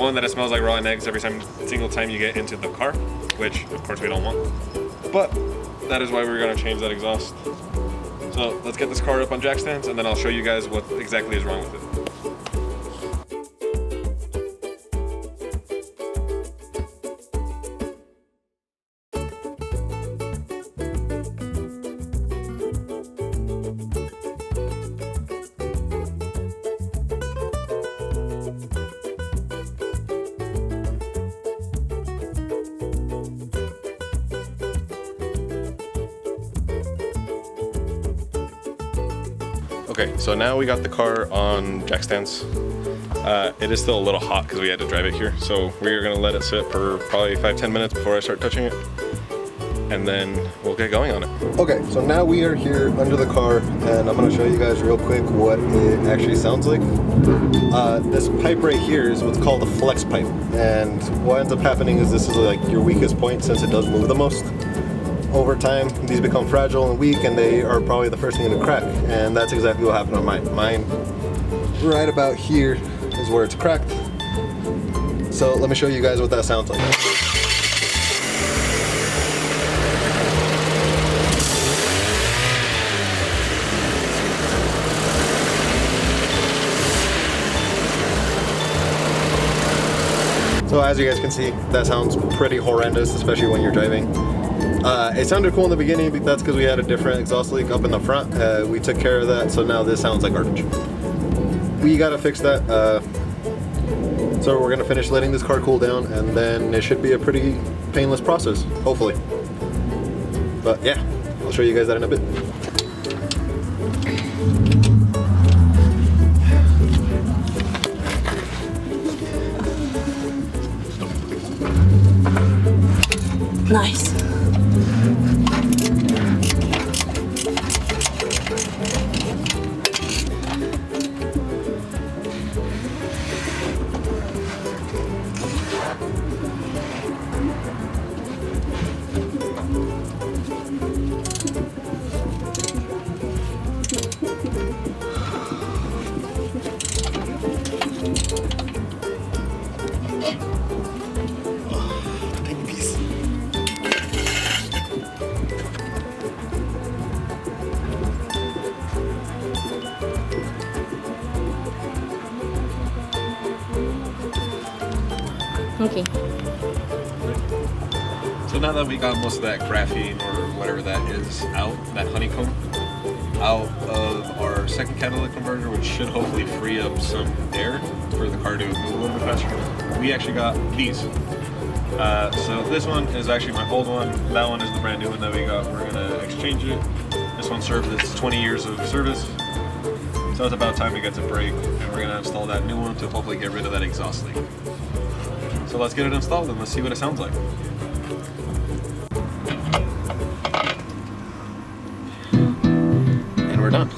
One, that it smells like raw eggs every single time you get into the car, which of course we don't want. But that is why we're gonna change that exhaust. So let's get this car up on jack stands, and then I'll show you guys what exactly is wrong with it. Okay, so now we got the car on jack stands. It is still a little hot because we had to drive it here. So we're gonna let it sit for probably 5-10 minutes before I start touching it. And then we'll get going on it. Okay, so now we are here under the car, and I'm gonna show you guys real quick what it actually sounds like. This pipe right here is what's called a flex pipe. And what ends up happening is this is like your weakest point since it does move the most. Over time, these become fragile and weak, and they are probably the first thing to crack. And that's exactly what happened on mine. Mine, right about here, is where it's cracked. So let me show you guys what that sounds like. So as you guys can see, that sounds pretty horrendous, especially when you're driving. It sounded cool in the beginning, but that's because we had a different exhaust leak up in the front. We took care of that, so now this sounds like garbage. We gotta fix that. So we're gonna finish letting this car cool down, and then it should be a pretty painless process, hopefully. But yeah, I'll show you guys that in a bit. Nice. Okay. So now that we got most of that graphene or whatever that is out, that honeycomb, out of our second catalytic converter, which should hopefully free up some air for the car to move a little bit faster, we actually got these. So this one is actually my old one. That one is the brand new one that we got. We're gonna exchange it. This one served its 20 years of service. So it's about time it gets a break, and we're gonna install that new one to hopefully get rid of that exhaust leak. So let's get it installed and let's see what it sounds like. And we're done.